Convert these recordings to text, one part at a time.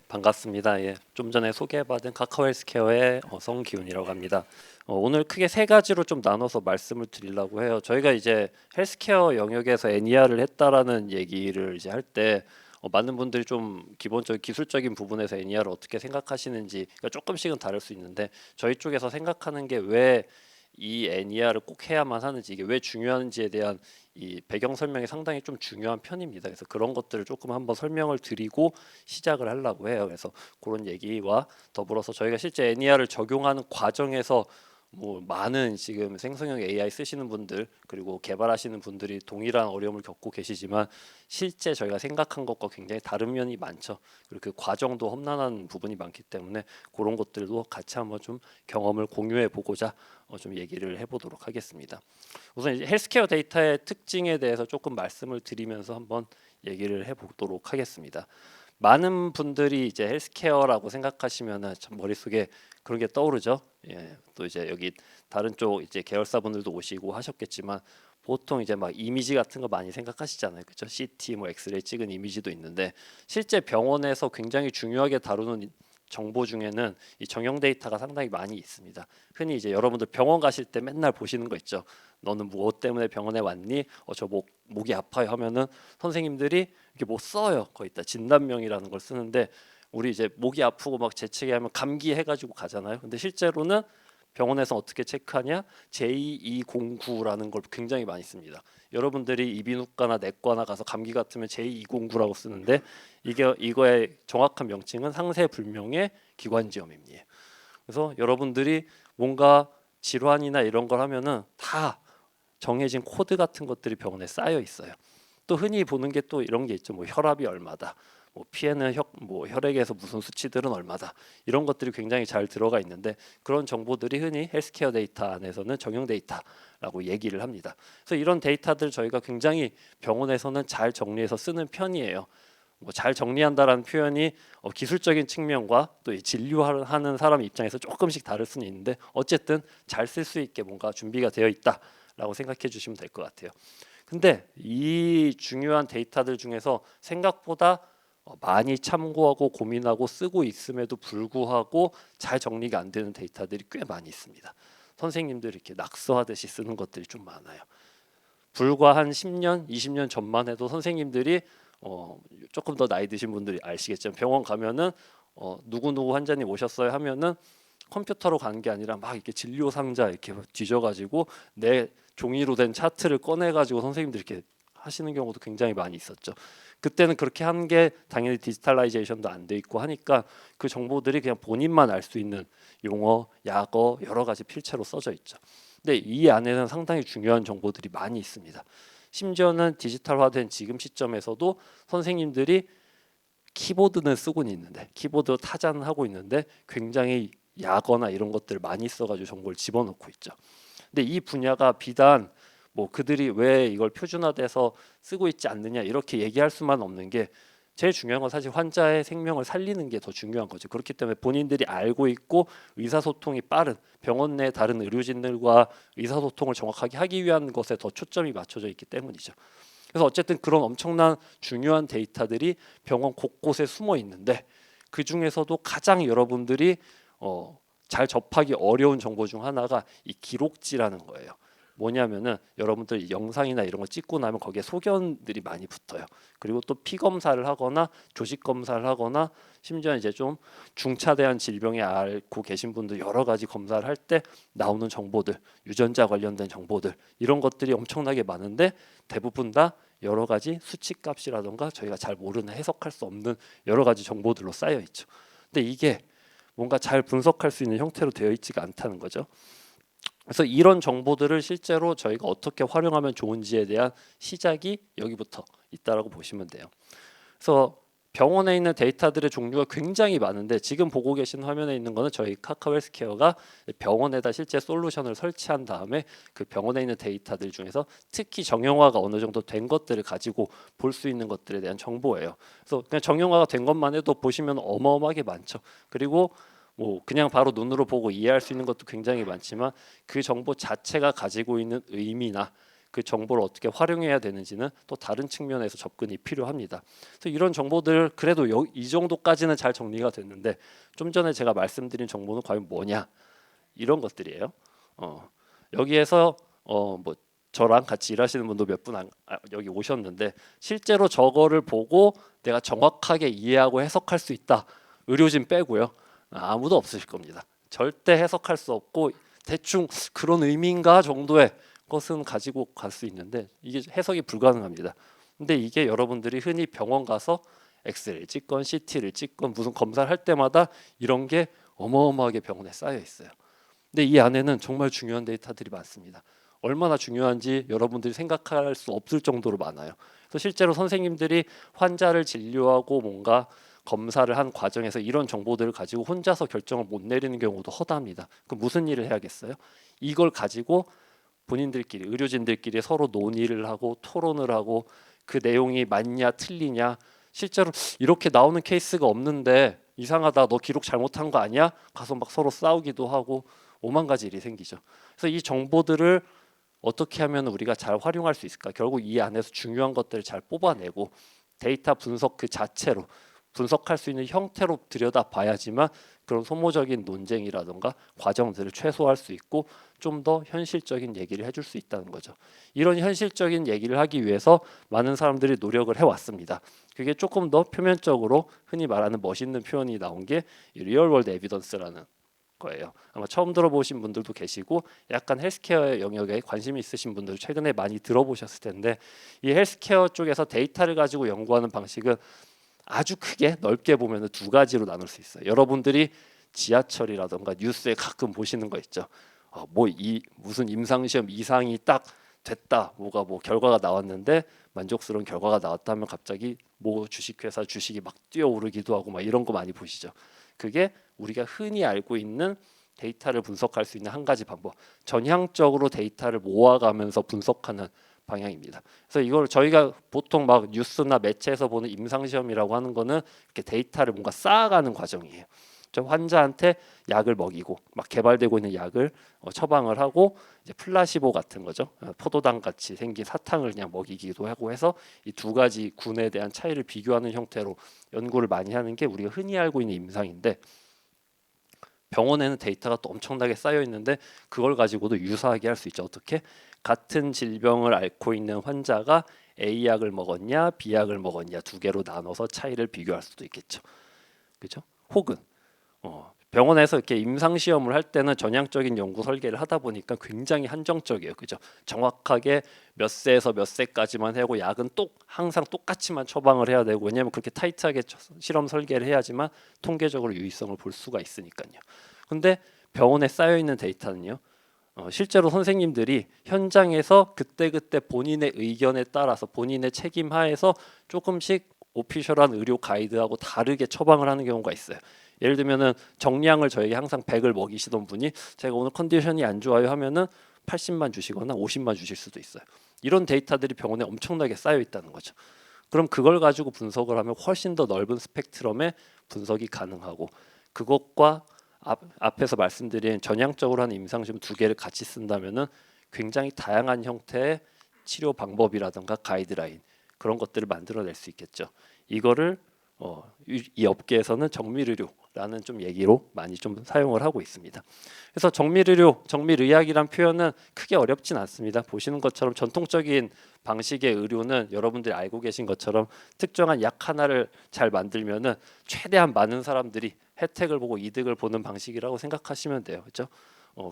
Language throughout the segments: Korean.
반갑습니다. 예, 좀 전에 소개받은 카카오 헬스케어의 성기훈이라고 합니다. 오늘 크게 세 가지로 좀 나눠서 말씀을 드리려고 해요. 저희가 이제 헬스케어 영역에서 애니아를 했다라는 얘기를 이제 할 때 많은 분들이 좀 기본적인 기술적인 부분에서 애니아를 어떻게 생각하시는지 그러니까 조금씩은 다를 수 있는데 저희 쪽에서 생각하는 게 왜 이 애니아를 꼭 해야만 하는지 이게 왜 중요한지에 대한 이 배경 설명이 상당히 좀 중요한 편입니다. 그래서 그런 것들을 조금 한번 설명을 드리고 시작을 하려고 해요. 그래서 그런 얘기와 더불어서 저희가 실제 애니아를 적용하는 과정에서 뭐 많은 지금 생성형 AI 쓰시는 분들 그리고 개발하시는 분들이 동일한 어려움을 겪고 계시지만 실제 저희가 생각한 것과 굉장히 다른 면이 많죠. 그리고 그 과정도 험난한 부분이 많기 때문에 그런 것들도 같이 한번 좀 경험을 공유해 보고자 좀 얘기를 해보도록 하겠습니다. 우선 이제 헬스케어 데이터의 특징에 대해서 조금 말씀을 드리면서 한번 얘기를 해보도록 하겠습니다. 많은 분들이 이제 헬스케어라고 생각하시면은 참 머릿속에 그런 게 떠오르죠. 예, 또 이제 여기 다른 쪽 이제 계열사분들도 오시고 하셨겠지만 보통 이제 막 이미지 같은 거 많이 생각하시잖아요. 그렇죠? CT 뭐 엑스레이 찍은 이미지도 있는데 실제 병원에서 굉장히 중요하게 다루는 정보 중에는 이 정형 데이터가 상당히 많이 있습니다. 흔히 이제 여러분들 병원 가실 때 맨날 보시는 거 있죠. 너는 무엇 때문에 병원에 왔니? 저 목이 아파요 하면은 선생님들이 이렇게 뭐 써요. 거의 다 진단명이라는 걸 쓰는데 우리 이제 목이 아프고 막 재채기 하면 감기 해가지고 가잖아요. 근데 실제로는 병원에서 어떻게 체크하냐? J209라는 걸 굉장히 많이 씁니다. 여러분들이 이비인후과나 내과나 가서 감기 같으면 J209라고 쓰는데 이거의 정확한 명칭은 상세불명의 기관지염입니다. 그래서 여러분들이 뭔가 질환이나 이런 걸 하면은 다 정해진 코드 같은 것들이 병원에 쌓여 있어요. 또 흔히 보는 게 또 이런 게 있죠. 뭐 혈압이 얼마다, 뭐 피에는 뭐 혈액에서 무슨 수치들은 얼마다 이런 것들이 굉장히 잘 들어가 있는데 그런 정보들이 흔히 헬스케어 데이터 안에서는 정형 데이터라고 얘기를 합니다. 그래서 이런 데이터들 저희가 굉장히 병원에서는 잘 정리해서 쓰는 편이에요. 뭐 잘 정리한다라는 표현이 기술적인 측면과 또 이 진료하는 사람 입장에서 조금씩 다를 수는 있는데 어쨌든 잘 쓸 수 있게 뭔가 준비가 되어 있다라고 생각해 주시면 될 것 같아요. 근데 이 중요한 데이터들 중에서 생각보다 많이 참고하고 고민하고 쓰고 있음에도 불구하고 잘 정리가 안 되는 데이터들이 꽤 많이 있습니다. 선생님들이 이렇게 낙서하듯이 쓰는 것들이 좀 많아요. 불과 한 10년, 20년 전만 해도 선생님들이 조금 더 나이 드신 분들이 아시겠지만 병원 가면은 누구 환자님 오셨어요 하면은 컴퓨터로 가는 게 아니라 막 이렇게 진료 상자 이렇게 뒤져가지고 내 종이로 된 차트를 꺼내가지고 선생님들이 이렇게 하시는 경우도 굉장히 많이 있었죠. 그때는 그렇게 한 게 당연히 디지털라이제이션도 안 돼 있고 하니까 그 정보들이 그냥 본인만 알 수 있는 용어, 약어 여러 가지 필체로 써져 있죠. 근데 이 안에는 상당히 중요한 정보들이 많이 있습니다. 심지어는 디지털화된 지금 시점에서도 선생님들이 키보드는 쓰고는 있는데 키보드 타자는 하고 있는데 굉장히 약어나 이런 것들을 많이 써가지고 정보를 집어넣고 있죠. 근데 이 분야가 비단 뭐 그들이 왜 이걸 표준화돼서 쓰고 있지 않느냐 이렇게 얘기할 수만 없는 게 제일 중요한 건 사실 환자의 생명을 살리는 게 더 중요한 거죠. 그렇기 때문에 본인들이 알고 있고 의사소통이 빠른 병원 내 다른 의료진들과 의사소통을 정확하게 하기 위한 것에 더 초점이 맞춰져 있기 때문이죠. 그래서 어쨌든 그런 엄청난 중요한 데이터들이 병원 곳곳에 숨어 있는데 그 중에서도 가장 여러분들이 잘 접하기 어려운 정보 중 하나가 이 기록지라는 거예요. 뭐냐면은 여러분들 영상이나 이런 거 찍고 나면 거기에 소견들이 많이 붙어요. 그리고 또 피 검사를 하거나 조직 검사를 하거나 심지어 이제 좀 중차대한 질병에 앓고 계신 분들 여러 가지 검사를 할 때 나오는 정보들, 유전자 관련된 정보들 이런 것들이 엄청나게 많은데 대부분 다 여러 가지 수치값이라던가 저희가 잘 모르는 해석할 수 없는 여러 가지 정보들로 쌓여 있죠. 근데 이게 뭔가 잘 분석할 수 있는 형태로 되어 있지가 않다는 거죠. 그래서 이런 정보들을 실제로 저희가 어떻게 활용하면 좋은지에 대한 시작이 여기부터 있다라고 보시면 돼요. 그래서 병원에 있는 데이터들의 종류가 굉장히 많은데 지금 보고 계신 화면에 있는 거는 저희 카카오 헬스케어가 병원에다 실제 솔루션을 설치한 다음에 그 병원에 있는 데이터들 중에서 특히 정형화가 어느 정도 된 것들을 가지고 볼 수 있는 것들에 대한 정보예요. 그래서 그냥 정형화가 된 것만 해도 보시면 어마어마하게 많죠. 그리고 뭐 그냥 바로 눈으로 보고 이해할 수 있는 것도 굉장히 많지만 그 정보 자체가 가지고 있는 의미나 그 정보를 어떻게 활용해야 되는지는 또 다른 측면에서 접근이 필요합니다. 그래서 이런 정보들 그래도 이 정도까지는 잘 정리가 됐는데 좀 전에 제가 말씀드린 정보는 과연 뭐냐 이런 것들이에요. 여기에서 뭐 저랑 같이 일하시는 분도 몇 분 여기 오셨는데 실제로 저거를 보고 내가 정확하게 이해하고 해석할 수 있다. 의료진 빼고요. 아무도 없으실 겁니다. 절대 해석할 수 없고 대충 그런 의미인가 정도의 것은 가지고 갈 수 있는데 이게 해석이 불가능합니다. 근데 이게 여러분들이 흔히 병원 가서 엑스레이를 찍건 CT를 찍건 무슨 검사를 할 때마다 이런 게 어마어마하게 병원에 쌓여 있어요. 근데 이 안에는 정말 중요한 데이터들이 많습니다. 얼마나 중요한지 여러분들이 생각할 수 없을 정도로 많아요. 그래서 실제로 선생님들이 환자를 진료하고 뭔가 검사를 한 과정에서 이런 정보들을 가지고 혼자서 결정을 못 내리는 경우도 허다합니다. 그럼 무슨 일을 해야겠어요? 이걸 가지고 본인들끼리 의료진들끼리 서로 논의를 하고 토론을 하고 그 내용이 맞냐 틀리냐 실제로 이렇게 나오는 케이스가 없는데 이상하다 너 기록 잘못한 거 아니야? 가서 막 서로 싸우기도 하고 오만 가지 일이 생기죠. 그래서 이 정보들을 어떻게 하면 우리가 잘 활용할 수 있을까? 결국 이 안에서 중요한 것들을 잘 뽑아내고 데이터 분석 그 자체로 분석할 수 있는 형태로 들여다봐야지만 그런 소모적인 논쟁이라든가 과정들을 최소화할 수 있고 좀 더 현실적인 얘기를 해줄 수 있다는 거죠. 이런 현실적인 얘기를 하기 위해서 많은 사람들이 노력을 해왔습니다. 그게 조금 더 표면적으로 흔히 말하는 멋있는 표현이 나온 게 리얼월드 에비던스라는 거예요. 아마 처음 들어보신 분들도 계시고 약간 헬스케어 영역에 관심이 있으신 분들 최근에 많이 들어보셨을 텐데 이 헬스케어 쪽에서 데이터를 가지고 연구하는 방식은 아주 크게 넓게 보면 두 가지로 나눌 수 있어요. 여러분들이 지하철이라던가 뉴스에 가끔 보시는 거 있죠. 무슨 임상시험 이상이 딱 됐다. 뭐가 뭐 결과가 나왔는데 만족스러운 결과가 나왔다면 갑자기 뭐 주식회사 주식이 막 뛰어오르기도 하고 막 이런 거 많이 보시죠. 그게 우리가 흔히 알고 있는 데이터를 분석할 수 있는 한 가지 방법. 전향적으로 데이터를 모아가면서 분석하는 방향입니다. 그래서 이걸 저희가 보통 막 뉴스나 매체에서 보는 임상시험이라고 하는 거는 이렇게 데이터를 뭔가 쌓아가는 과정이에요. 저 환자한테 약을 먹이고 막 개발되고 있는 약을 처방을 하고 이제 플라시보 같은 거죠. 포도당 같이 생긴 사탕을 그냥 먹이기도 하고 해서 이 두 가지 군에 대한 차이를 비교하는 형태로 연구를 많이 하는 게 우리가 흔히 알고 있는 임상인데 병원에는 데이터가 또 엄청나게 쌓여 있는데 그걸 가지고도 유사하게 할 수 있죠. 어떻게? 같은 질병을 앓고 있는 환자가 A 약을 먹었냐, B 약을 먹었냐 두 개로 나눠서 차이를 비교할 수도 있겠죠. 그렇죠? 혹은 병원에서 이렇게 임상 시험을 할 때는 전향적인 연구 설계를 하다 보니까 굉장히 한정적이에요. 그죠? 정확하게 몇 세에서 몇 세까지만 하고 약은 항상 똑같이만 처방을 해야 되고 왜냐하면 그렇게 타이트하게 실험 설계를 해야지만 통계적으로 유의성을 볼 수가 있으니까요. 근데 병원에 쌓여 있는 데이터는요. 실제로 선생님들이 현장에서 그때그때 본인의 의견에 따라서 본인의 책임 하에서 조금씩 오피셜한 의료 가이드하고 다르게 처방을 하는 경우가 있어요. 예를 들면은 정량을 저에게 항상 100을 먹이시던 분이 제가 오늘 컨디션이 안 좋아요 하면은 80만 주시거나 50만 주실 수도 있어요. 이런 데이터들이 병원에 엄청나게 쌓여 있다는 거죠. 그럼 그걸 가지고 분석을 하면 훨씬 더 넓은 스펙트럼의 분석이 가능하고 그것과 앞에서 말씀드린 전향적으로 하는 임상시험 두 개를 같이 쓴다면은 굉장히 다양한 형태의 치료 방법이라든가 가이드라인 그런 것들을 만들어낼 수 있겠죠. 이거를 이 업계에서는 정밀의료라는 좀 얘기로 많이 좀 사용을 하고 있습니다. 그래서 정밀의료, 정밀의학이란 표현은 크게 어렵진 않습니다. 보시는 것처럼 전통적인 방식의 의료는 여러분들이 알고 계신 것처럼 특정한 약 하나를 잘 만들면은 최대한 많은 사람들이 혜택을 보고 이득을 보는 방식이라고 생각하시면 돼요. 그렇죠?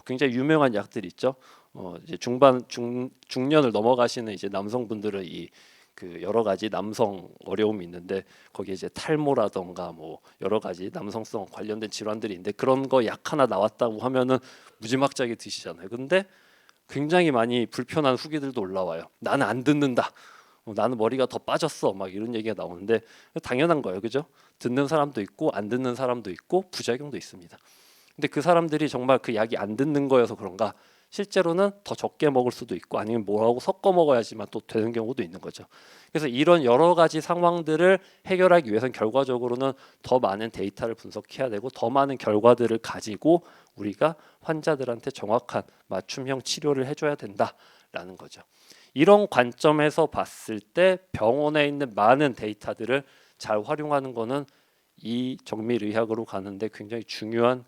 굉장히 유명한 약들 있죠. 이제 중년을 넘어가시는 이제 남성분들은 그 여러 가지 남성 어려움이 있는데 거기에 이제 탈모라던가 뭐 여러 가지 남성성 관련된 질환들이 있는데 그런 거 약 하나 나왔다고 하면은 무지막지하게 드시잖아요. 근데 굉장히 많이 불편한 후기들도 올라와요. 나는 안 듣는다. 나는 머리가 더 빠졌어. 막 이런 얘기가 나오는데 당연한 거예요. 그죠? 듣는 사람도 있고 안 듣는 사람도 있고 부작용도 있습니다. 근데 그 사람들이 정말 그 약이 안 듣는 거여서 그런가 실제로는 더 적게 먹을 수도 있고 아니면 뭐하고 섞어 먹어야지만 또 되는 경우도 있는 거죠. 그래서 이런 여러 가지 상황들을 해결하기 위해서는 결과적으로는 더 많은 데이터를 분석해야 되고 더 많은 결과들을 가지고 우리가 환자들한테 정확한 맞춤형 치료를 해줘야 된다라는 거죠. 이런 관점에서 봤을 때 병원에 있는 많은 데이터들을 잘 활용하는 거는 이 정밀의학으로 가는데 굉장히 중요한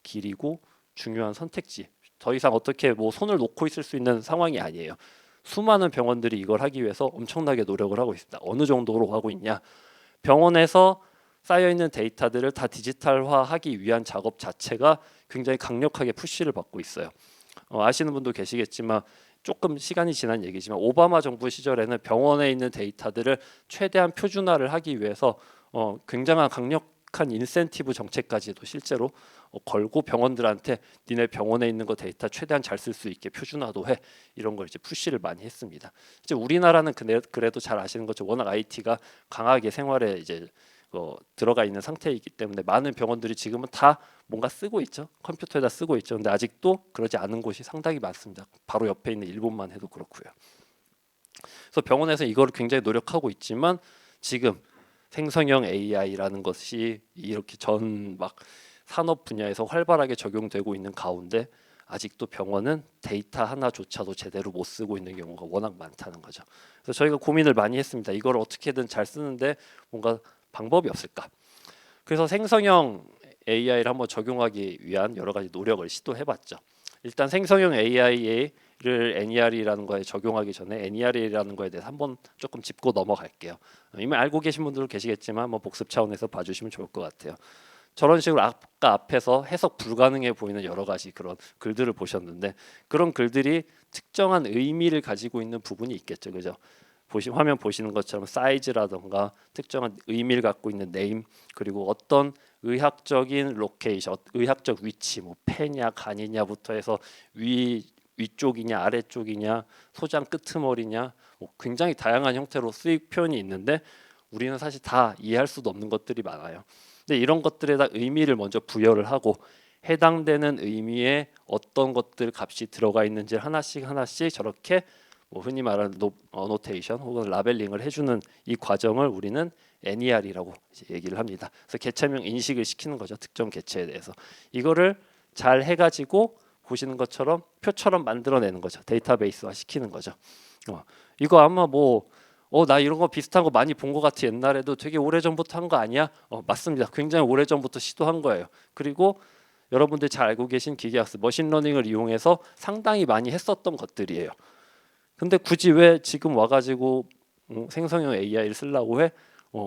길이고 중요한 선택지. 더 이상 어떻게 뭐 손을 놓고 있을 수 있는 상황이 아니에요. 수많은 병원들이 이걸 하기 위해서 엄청나게 노력을 하고 있습니다. 어느 정도로 하고 있냐? 병원에서 쌓여 있는 데이터들을 다 디지털화하기 위한 작업 자체가 굉장히 강력하게 푸시를 받고 있어요. 아시는 분도 계시겠지만 조금 시간이 지난 얘기지만 오바마 정부 시절에는 병원에 있는 데이터들을 최대한 표준화를 하기 위해서 굉장한 강력한 인센티브 정책까지도 실제로 걸고 병원들한테 니네 병원에 있는 거 데이터 최대한 잘 쓸 수 있게 표준화도 해 이런 걸 이제 푸시를 많이 했습니다. 이제 우리나라는 그래도 잘 아시는 것처럼 워낙 IT가 강하게 생활에 이제 들어가 있는 상태이기 때문에 많은 병원들이 지금은 다 뭔가 쓰고 있죠. 컴퓨터에다 쓰고 있죠. 근데 아직도 그러지 않은 곳이 상당히 많습니다. 바로 옆에 있는 일본만 해도 그렇고요. 그래서 병원에서 이거를 굉장히 노력하고 있지만 지금 생성형 AI라는 것이 이렇게 전 막 산업 분야에서 활발하게 적용되고 있는 가운데 아직도 병원은 데이터 하나조차도 제대로 못 쓰고 있는 경우가 워낙 많다는 거죠. 그래서 저희가 고민을 많이 했습니다. 이걸 어떻게든 잘 쓰는데 뭔가 방법이 없을까? 그래서 생성형 AI를 한번 적용하기 위한 여러 가지 노력을 시도해봤죠. 일단 생성형 AI를 NER이라는 거에 적용하기 전에 NER이라는 거에 대해서 한번 조금 짚고 넘어갈게요. 이미 알고 계신 분들도 계시겠지만 뭐 복습 차원에서 봐주시면 좋을 것 같아요. 저런 식으로 아까 앞에서 해석 불가능해 보이는 여러 가지 그런 글들을 보셨는데 그런 글들이 특정한 의미를 가지고 있는 부분이 있겠죠, 그죠? 화면 보시는 것처럼 사이즈라던가 특정한 의미를 갖고 있는 네임 그리고 어떤 의학적인 로케이션, 의학적 위치, 뭐 폐냐, 간이냐부터 해서 위쪽이냐, 아래쪽이냐, 소장 끄트머리냐, 뭐 굉장히 다양한 형태로 쓰임 표현이 있는데 우리는 사실 다 이해할 수도 없는 것들이 많아요. 근데 이런 것들에다 의미를 먼저 부여를 하고 해당되는 의미에 어떤 것들 값이 들어가 있는지 하나씩 저렇게 뭐 흔히 말하는 어노테이션 혹은 라벨링을 해주는 이 과정을 우리는 NER이라고 얘기를 합니다. 그래서 개체명 인식을 시키는 거죠. 특정 개체에 대해서 이거를 잘 해가지고 보시는 것처럼 표처럼 만들어내는 거죠. 데이터베이스화 시키는 거죠. 이거 아마 나 이런 거 비슷한 거 많이 본 것 같아. 옛날에도 되게 오래전부터 한 거 아니야? 맞습니다. 굉장히 오래전부터 시도한 거예요. 그리고 여러분들 잘 알고 계신 기계학습, 머신러닝을 이용해서 상당히 많이 했었던 것들이에요. 근데 굳이 왜 지금 와가지고 생성형 AI를 쓰려고 해?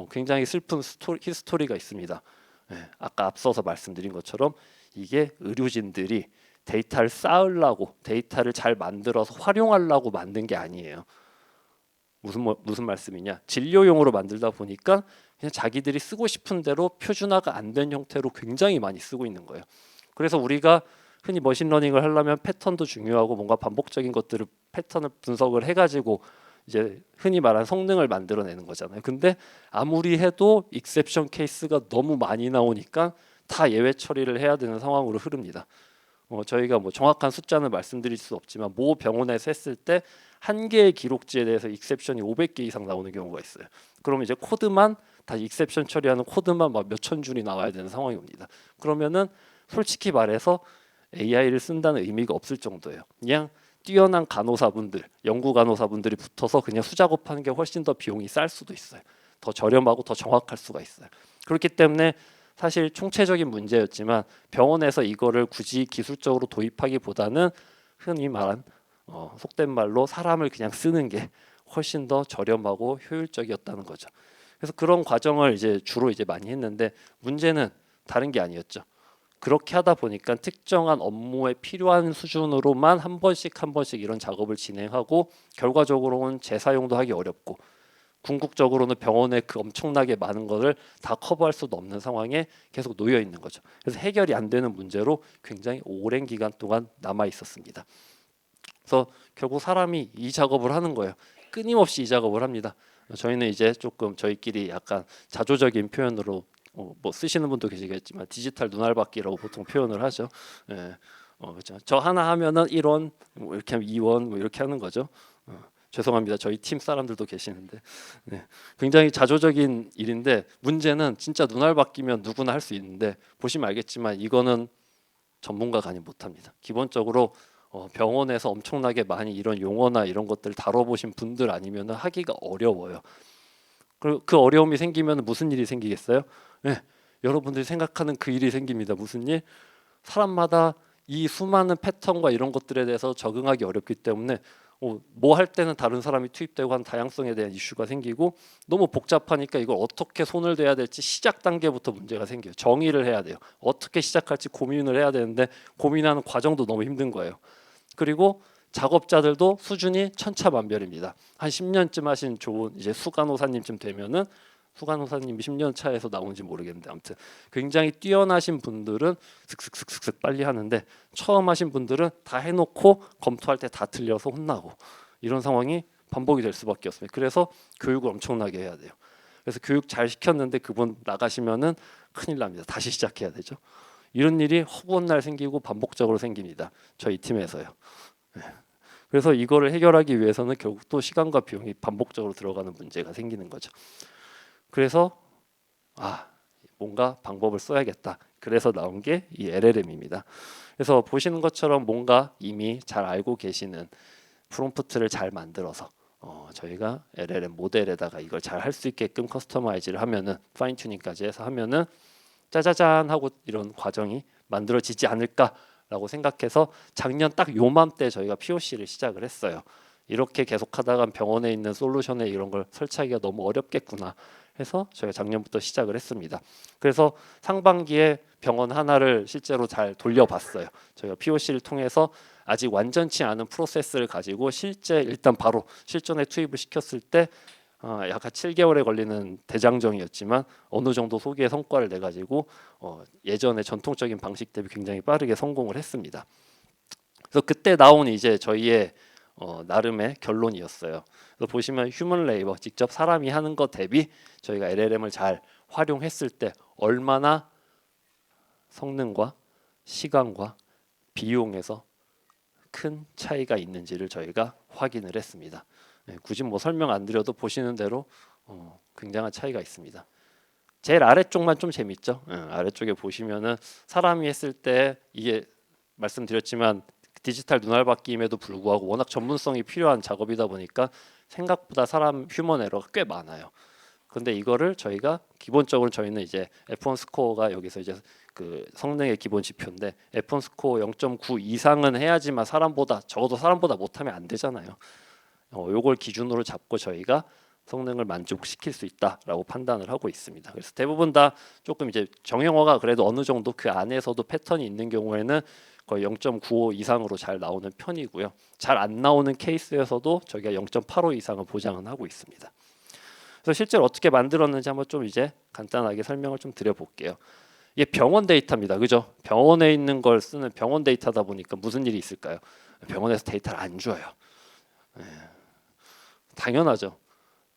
굉장히 슬픈 히스토리가 있습니다. 아까 앞서서 말씀드린 것처럼 이게 의료진들이 데이터를 쌓으려고 데이터를 잘 만들어서 활용하려고 만든 게 아니에요. 무슨 말씀이냐? 진료용으로 만들다 보니까 그냥 자기들이 쓰고 싶은 대로 표준화가 안 된 형태로 굉장히 많이 쓰고 있는 거예요. 그래서 우리가 흔히 머신러닝을 하려면 패턴도 중요하고 뭔가 반복적인 것들을 패턴을 분석을 해가지고 이제 흔히 말하는 성능을 만들어내는 거잖아요. 근데 아무리 해도 익셉션 케이스가 너무 많이 나오니까 다 예외 처리를 해야 되는 상황으로 흐릅니다. 저희가 뭐 정확한 숫자는 말씀드릴 수 없지만 모 병원에서 했을 때 한 개의 기록지에 대해서 익셉션이 500개 이상 나오는 경우가 있어요. 그러면 이제 코드만 다 익셉션 처리하는 코드만 막 몇천 줄이 나와야 되는 상황이 옵니다. 그러면은 솔직히 말해서 AI를 쓴다는 의미가 없을 정도예요. 그냥 뛰어난 간호사분들, 연구 간호사분들이 붙어서 그냥 수작업하는 게 훨씬 더 비용이 쌀 수도 있어요. 더 저렴하고 더 정확할 수가 있어요. 그렇기 때문에 사실 총체적인 문제였지만 병원에서 이거를 굳이 기술적으로 도입하기보다는 흔히 말한 속된 말로 사람을 그냥 쓰는 게 훨씬 더 저렴하고 효율적이었다는 거죠. 그래서 그런 과정을 이제 주로 많이 했는데 문제는 다른 게 아니었죠. 그렇게 하다 보니까 특정한 업무에 필요한 수준으로만 한 번씩 이런 작업을 진행하고 결과적으로는 재사용도 하기 어렵고 궁극적으로는 병원에 그 엄청나게 많은 것을 다 커버할 수도 없는 상황에 계속 놓여 있는 거죠. 그래서 해결이 안 되는 문제로 굉장히 오랜 기간 동안 남아 있었습니다. 그래서 결국 사람이 이 작업을 하는 거예요. 끊임없이 이 작업을 합니다. 저희는 이제 조금 저희끼리 약간 자조적인 표현으로 뭐 쓰시는 분도 계시겠지만 디지털 눈알받기라고 보통 표현을 하죠. 예. 그렇죠. 저 하나 하면은 1원, 뭐 이렇게 하면 2원, 뭐 이렇게 하는 거죠. 죄송합니다. 저희 팀 사람들도 계시는데 네. 굉장히 자조적인 일인데 문제는 진짜 눈알 바뀌면 누구나 할 수 있는데 보시면 알겠지만 이거는 전문가가 아니면 못합니다. 기본적으로 병원에서 엄청나게 많이 이런 용어나 이런 것들 다뤄보신 분들 아니면 하기가 어려워요. 그리고 그 어려움이 생기면 무슨 일이 생기겠어요? 네, 여러분들이 생각하는 그 일이 생깁니다. 무슨 일? 사람마다 이 수많은 패턴과 이런 것들에 대해서 적응하기 어렵기 때문에 뭐 할 때는 다른 사람이 투입되고 한 다양성에 대한 이슈가 생기고 너무 복잡하니까 이걸 어떻게 손을 대야 될지 시작 단계부터 문제가 생겨요. 정의를 해야 돼요. 어떻게 시작할지 고민을 해야 되는데 고민하는 과정도 너무 힘든 거예요. 그리고 작업자들도 수준이 천차만별입니다. 한 10년쯤 하신 좋은 이제 수간호사님쯤 되면은 수간호사님이 10년 차에서 나온지 모르겠는데 아무튼 굉장히 뛰어나신 분들은 슥슥슥슥 빨리 하는데 처음 하신 분들은 다 해놓고 검토할 때 다 틀려서 혼나고 이런 상황이 반복이 될 수밖에 없습니다. 그래서 교육을 엄청나게 해야 돼요. 그래서 교육 잘 시켰는데 그분 나가시면은 큰일 납니다. 다시 시작해야 되죠. 이런 일이 허구한 날 생기고 반복적으로 생깁니다. 저희 팀에서요. 네. 그래서 이거를 해결하기 위해서는 결국 또 시간과 비용이 반복적으로 들어가는 문제가 생기는 거죠. 그래서 뭔가 방법을 써야겠다. 그래서 나온 게 이 LLM입니다. 그래서 보시는 것처럼 뭔가 이미 잘 알고 계시는 프롬프트를 잘 만들어서 저희가 LLM 모델에다가 이걸 잘 할 수 있게끔 커스터마이즈를 하면은 파인 튜닝까지 해서 하면은 짜자잔 하고 이런 과정이 만들어지지 않을까라고 생각해서 작년 딱 요맘때 저희가 POC를 시작을 했어요. 이렇게 계속하다가 병원에 있는 솔루션에 이런 걸 설치하기가 너무 어렵겠구나 해서 저희가 작년부터 시작을 했습니다. 그래서 상반기에 병원 하나를 실제로 잘 돌려봤어요. 저희가 POC를 통해서 아직 완전치 않은 프로세스를 가지고 실제 일단 바로 실전에 투입을 시켰을 때 약간 7개월에 걸리는 대장정이었지만 어느 정도 소기의 성과를 내 가지고 예전의 전통적인 방식 대비 굉장히 빠르게 성공을 했습니다. 그래서 그때 나온 이제 저희의 나름의 결론이었어요. 그래서 보시면 휴먼 레이버 직접 사람이 하는 것 대비 저희가 LLM을 잘 활용했을 때 얼마나 성능과 시간과 비용에서 큰 차이가 있는지를 저희가 확인을 했습니다. 굳이 뭐 설명 안 드려도 보시는 대로 굉장한 차이가 있습니다. 제일 아래쪽만 좀 재밌죠. 아래쪽에 보시면은 사람이 했을 때 이게 말씀드렸지만 디지털 눈알 바뀜에도 불구하고 워낙 전문성이 필요한 작업이다 보니까 생각보다 사람 휴먼 에러가 꽤 많아요. 근데 이거를 저희가 기본적으로 저희는 이제 F1 스코어가 여기서 이제 그 성능의 기본 지표인데 F1 스코어 0.9 이상은 해야지만 사람보다 적어도 사람보다 못하면 안 되잖아요. 요걸 기준으로 잡고 저희가 성능을 만족시킬 수 있다라고 판단을 하고 있습니다. 그래서 대부분 다 조금 이제 정형화가 그래도 어느 정도 그 안에서도 패턴이 있는 경우에는 거의 0.95 이상으로 잘 나오는 편이고요. 잘 안 나오는 케이스에서도 저희가 0.85 이상을 보장은 하고 있습니다. 그래서 실제로 어떻게 만들었는지 한번 좀 이제 간단하게 설명을 좀 드려볼게요. 이게 병원 데이터입니다. 그죠? 병원에 있는 걸 쓰는 병원 데이터다 보니까 무슨 일이 있을까요? 병원에서 데이터를 안 줘요. 당연하죠.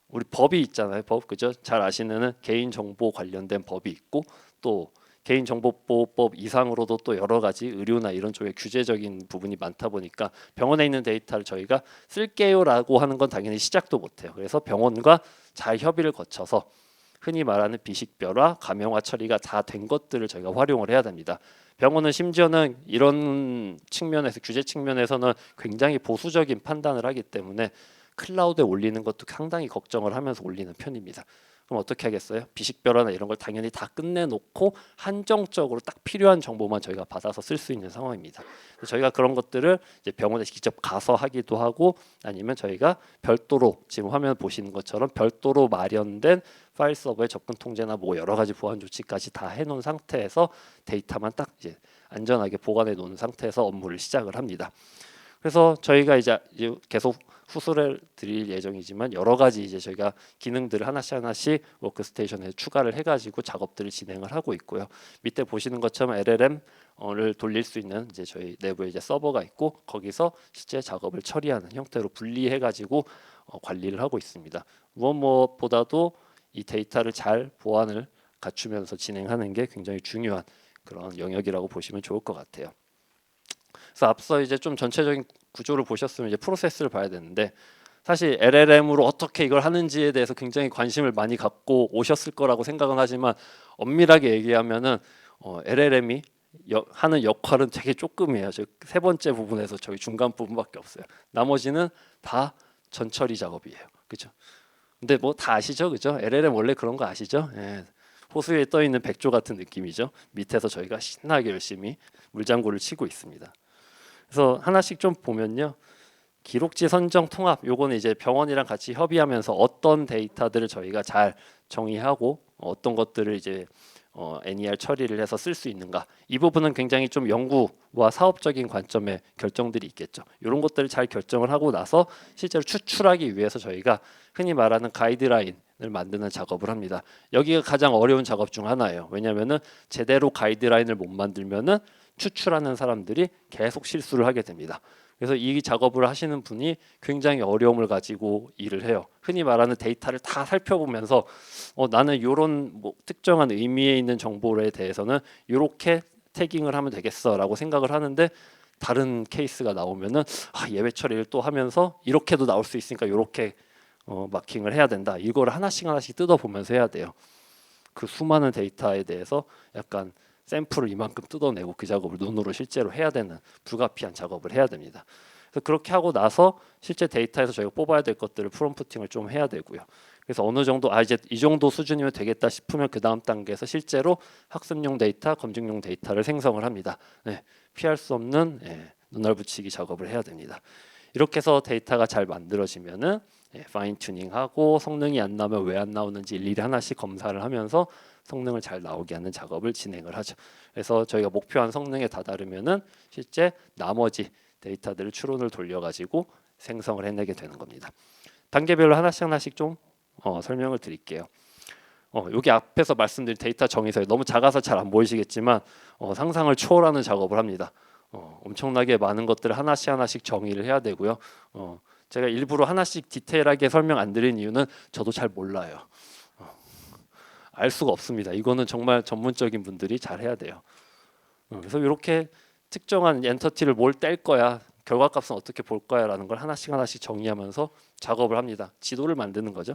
우리 법이 있잖아요. 법 그죠? 잘 아시는 개인정보 관련된 법이 있고 또 개인정보보호법 이상으로도 또 여러 가지 의료나 이런 쪽에 규제적인 부분이 많다 보니까 병원에 있는 데이터를 저희가 쓸게요라고 하는 건 당연히 시작도 못해요. 그래서 병원과 잘 협의를 거쳐서 흔히 말하는 비식별화, 가명화 처리가 다 된 것들을 저희가 활용을 해야 됩니다. 병원은 심지어는 이런 측면에서 규제 측면에서는 굉장히 보수적인 판단을 하기 때문에 클라우드에 올리는 것도 상당히 걱정을 하면서 올리는 편입니다. 그럼 어떻게 하겠어요? 비식별화나 이런 걸 당연히 다 끝내놓고 한정적으로 딱 필요한 정보만 저희가 받아서 쓸 수 있는 상황입니다. 저희가 그런 것들을 이제 병원에 직접 가서 하기도 하고 아니면 저희가 별도로 지금 화면 보시는 것처럼 별도로 마련된 파일 서버의 접근 통제나 뭐 여러 가지 보안 조치까지 다 해놓은 상태에서 데이터만 딱 이제 안전하게 보관해 놓은 상태에서 업무를 시작을 합니다. 그래서 저희가 이제 계속 후술을 드릴 예정이지만 여러 가지 이제 저희가 기능들을 하나씩 워크스테이션에 추가를 해가지고 작업들을 진행을 하고 있고요. 밑에 보시는 것처럼 LLM을 돌릴 수 있는 이제 저희 내부에 이제 서버가 있고 거기서 실제 작업을 처리하는 형태로 분리해가지고 관리를 하고 있습니다. 무엇보다도 이 데이터를 잘 보안을 갖추면서 진행하는 게 굉장히 중요한 그런 영역이라고 보시면 좋을 것 같아요. 그래서 앞서 이제 좀 전체적인 구조를 보셨으면 이제 프로세스를 봐야 되는데 사실 LLM으로 어떻게 이걸 하는지에 대해서 굉장히 관심을 많이 갖고 오셨을 거라고 생각은 하지만 엄밀하게 얘기하면은 LLM이 하는 역할은 되게 조금이에요. 즉 세 번째 부분에서 저희 중간 부분밖에 없어요. 나머지는 다 전처리 작업이에요. 그죠? 근데 뭐 다 아시죠, 그죠? LLM 원래 그런 거 아시죠? 예. 호수에 떠 있는 백조 같은 느낌이죠. 밑에서 저희가 신나게 열심히 물장구를 치고 있습니다. 그래서 하나씩 좀 보면요. 기록지 선정 통합 요거는 이제 병원이랑 같이 협의하면서 어떤 데이터들을 저희가 잘 정의하고 어떤 것들을 이제 NER 처리를 해서 쓸 수 있는가 이 부분은 굉장히 좀 연구와 사업적인 관점의 결정들이 있겠죠. 이런 것들을 잘 결정을 하고 나서 실제로 추출하기 위해서 저희가 흔히 말하는 가이드라인을 만드는 작업을 합니다. 여기가 가장 어려운 작업 중 하나예요. 왜냐하면은 제대로 가이드라인을 못 만들면은 추출하는 사람들이 계속 실수를 하게 됩니다. 그래서 이 작업을 하시는 분이 굉장히 어려움을 가지고 일을 해요. 흔히 말하는 데이터를 다 살펴보면서 나는 이런 뭐 특정한 의미에 있는 정보에 대해서는 이렇게 태깅을 하면 되겠어라고 생각을 하는데 다른 케이스가 나오면은 예외 처리를 또 하면서 이렇게도 나올 수 있으니까 이렇게 마킹을 해야 된다. 이걸 하나씩 하나씩 뜯어보면서 해야 돼요. 그 수많은 데이터에 대해서 약간 샘플을 이만큼 뜯어내고 그 작업을 눈으로 실제로 해야 되는 불가피한 작업을 해야 됩니다. 그래서 그렇게 하고 나서 실제 데이터에서 저희가 뽑아야 될 것들을 프롬프팅을 좀 해야 되고요. 그래서 어느 정도 이제 이 정도 수준이면 되겠다 싶으면 그 다음 단계에서 실제로 학습용 데이터, 검증용 데이터를 생성을 합니다. 네, 피할 수 없는 눈알 붙이기 작업을 해야 됩니다. 이렇게 해서 데이터가 잘 만들어지면은 파인 튜닝하고 성능이 안 나오면 왜 안 나오는지 일일이 하나씩 검사를 하면서 성능을 잘 나오게 하는 작업을 진행을 하죠. 그래서 저희가 목표한 성능에 다다르면은 실제 나머지 데이터들을 추론을 돌려가지고 생성을 해내게 되는 겁니다. 단계별로 하나씩 하나씩 좀 설명을 드릴게요. 여기 앞에서 말씀드린 데이터 정의서에 너무 작아서 잘 안 보이시겠지만 상상을 초월하는 작업을 합니다. 엄청나게 많은 것들을 하나씩 하나씩 정의를 해야 되고요. 제가 일부러 하나씩 디테일하게 설명 안 드린 이유는 저도 잘 몰라요. 알 수가 없습니다. 이거는 정말 전문적인 분들이 잘 해야 돼요. 그래서 이렇게 특정한 엔터티를 뭘 뗄 거야, 결과값은 어떻게 볼 거야라는 걸 하나씩 하나씩 정의하면서 작업을 합니다. 지도를 만드는 거죠.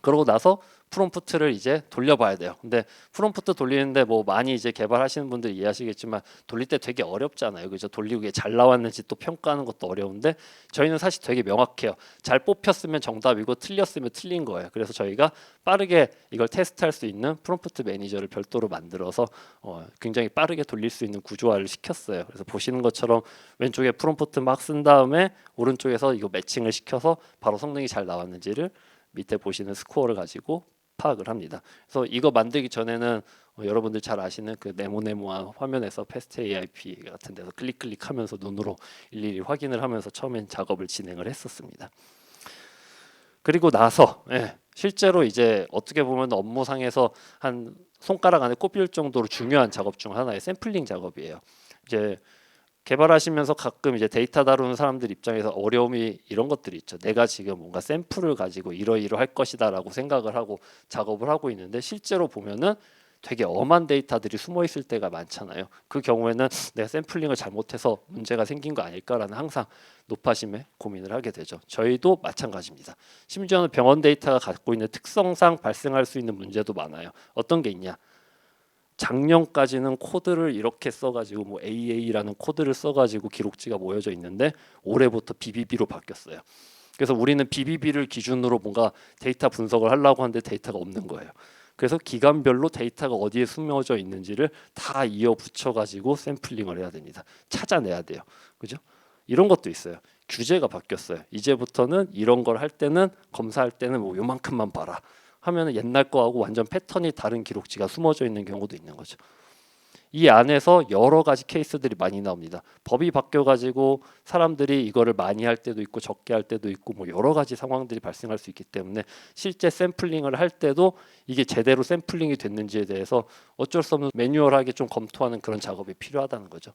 그러고 나서 프롬프트를 이제 돌려봐야 돼요. 근데 프롬프트 돌리는데 뭐 많이 이제 개발하시는 분들 이해하시겠지만 돌릴 때 되게 어렵잖아요. 그죠? 돌리고 이게 잘 나왔는지 또 평가하는 것도 어려운데 저희는 사실 되게 명확해요. 잘 뽑혔으면 정답이고 틀렸으면 틀린 거예요. 그래서 저희가 빠르게 이걸 테스트할 수 있는 프롬프트 매니저를 별도로 만들어서 굉장히 빠르게 돌릴 수 있는 구조화를 시켰어요. 그래서 보시는 것처럼 왼쪽에 프롬프트 막 쓴 다음에 오른쪽에서 이거 매칭을 시켜서 바로 성능이 잘 나왔는지를 밑에 보시는 스코어를 가지고 파악을 합니다. 그래서 이거 만들기 전에는 여러분들 잘 아시는 그 네모네모한 화면에서 패스트 AIP 같은 데서 클릭하면서 눈으로 일일이 확인을 하면서 처음엔 작업을 진행을 했었습니다. 그리고 나서 실제로 이제 어떻게 보면 업무상에서 한 손가락 안에 꼽힐 정도로 중요한 작업 중 하나의 샘플링 작업이에요. 이제 개발하시면서 가끔 이제 데이터 다루는 사람들 입장에서 어려움이 이런 것들이 있죠. 내가 지금 뭔가 샘플을 가지고 이러이러할 것이다라고 생각을 하고 작업을 하고 있는데 실제로 보면은 되게 엄한 데이터들이 숨어 있을 때가 많잖아요. 그 경우에는 내가 샘플링을 잘못해서 문제가 생긴 거 아닐까라는 항상 높아심에 고민을 하게 되죠. 저희도 마찬가지입니다. 심지어는 병원 데이터가 갖고 있는 특성상 발생할 수 있는 문제도 많아요. 어떤 게 있냐? 작년까지는 코드를 이렇게 써가지고 뭐 AA라는 코드를 써가지고 기록지가 모여져 있는데 올해부터 BBB로 바뀌었어요. 그래서 우리는 BBB를 기준으로 뭔가 데이터 분석을 하려고 하는데 데이터가 없는 거예요. 그래서 기간별로 데이터가 어디에 숨겨져 있는지를 다 이어 붙여가지고 샘플링을 해야 됩니다. 찾아내야 돼요. 그죠? 이런 것도 있어요. 규제가 바뀌었어요. 이제부터는 이런 걸 할 때는 검사할 때는 뭐 요만큼만 봐라. 하면 옛날 거하고 완전 패턴이 다른 기록지가 숨어져 있는 경우도 있는 거죠. 이 안에서 여러 가지 케이스들이 많이 나옵니다. 법이 바뀌어가지고 사람들이 이거를 많이 할 때도 있고 적게 할 때도 있고 뭐 여러 가지 상황들이 발생할 수 있기 때문에 실제 샘플링을 할 때도 이게 제대로 샘플링이 됐는지에 대해서 어쩔 수 없는 매뉴얼하게 좀 검토하는 그런 작업이 필요하다는 거죠.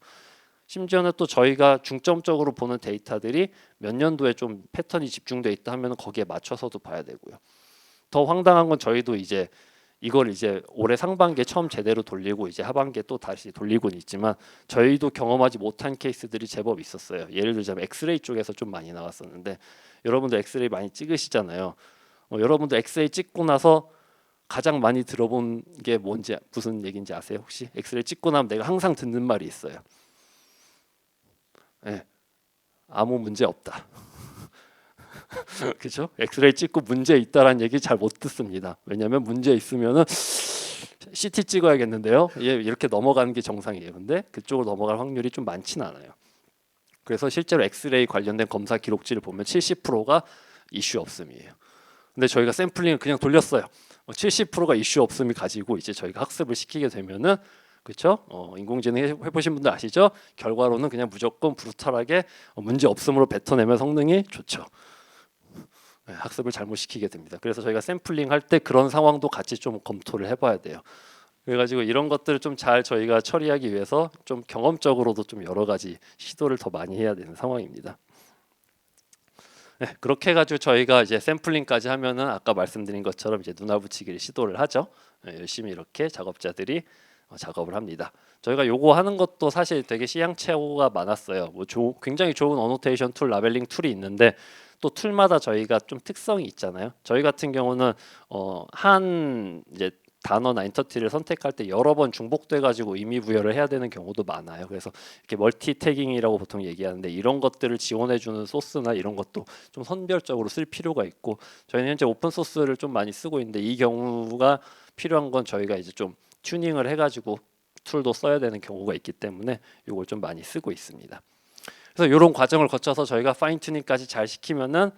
심지어는 또 저희가 중점적으로 보는 데이터들이 몇 년도에 좀 패턴이 집중돼 있다 하면 거기에 맞춰서도 봐야 되고요. 더 황당한 건 저희도 이제 이걸 이제 올해 상반기에 처음 제대로 돌리고 이제 하반기에 또 다시 돌리고는 있지만 저희도 경험하지 못한 케이스들이 제법 있었어요. 예를 들자면 엑스레이 쪽에서 좀 많이 나왔었는데 여러분도 엑스레이 많이 찍으시잖아요. 여러분도 엑스레이 찍고 나서 가장 많이 들어본 게 뭔지 무슨 얘기인지 아세요? 혹시 엑스레이 찍고 나면 내가 항상 듣는 말이 있어요. 네, 아무 문제 없다. 그죠? 엑스레이 찍고 문제 있다라는 얘기 잘 못 듣습니다. 왜냐하면 문제 있으면은 CT 찍어야겠는데요. 이렇게 넘어가는 게 정상이에요. 근데 그쪽으로 넘어갈 확률이 좀 많진 않아요. 그래서 실제로 엑스레이 관련된 검사 기록지를 보면 70%가 이슈 없음이에요. 근데 저희가 샘플링을 그냥 돌렸어요. 70%가 이슈 없음을 가지고 이제 저희가 학습을 시키게 되면은 그렇죠? 인공지능 해보신 분들 아시죠? 결과로는 그냥 무조건 브루탈하게 문제 없음으로 뱉어내면 성능이 좋죠. 네, 학습을 잘못 시키게 됩니다. 그래서 저희가 샘플링 할 때 그런 상황도 같이 좀 검토를 해봐야 돼요. 그래가지고 이런 것들을 좀 잘 저희가 처리하기 위해서 좀 경험적으로도 좀 여러 가지 시도를 더 많이 해야 되는 상황입니다. 네, 그렇게 해가지고 저희가 이제 샘플링까지 하면은 아까 말씀드린 것처럼 이제 눈알 붙이기를 시도를 하죠. 네, 열심히 이렇게 작업자들이 작업을 합니다. 저희가 요거 하는 것도 사실 되게 시행착오가 많았어요. 뭐 굉장히 좋은 어노테이션 툴, 라벨링 툴이 있는데 또 툴마다 저희가 좀 특성이 있잖아요. 저희 같은 경우는 한 이제 단어나 엔터티를 선택할 때 여러 번 중복돼 가지고 의미 부여를 해야 되는 경우도 많아요. 그래서 이렇게 멀티 태깅이라고 보통 얘기하는데 이런 것들을 지원해 주는 소스나 이런 것도 좀 선별적으로 쓸 필요가 있고 저희는 현재 오픈 소스를 좀 많이 쓰고 있는데 이 경우가 필요한 건 저희가 이제 좀 튜닝을 해 가지고 툴도 써야 되는 경우가 있기 때문에 이걸 좀 많이 쓰고 있습니다. 그래서 이런 과정을 거쳐서 저희가 파인 튜닝까지 잘 시키면은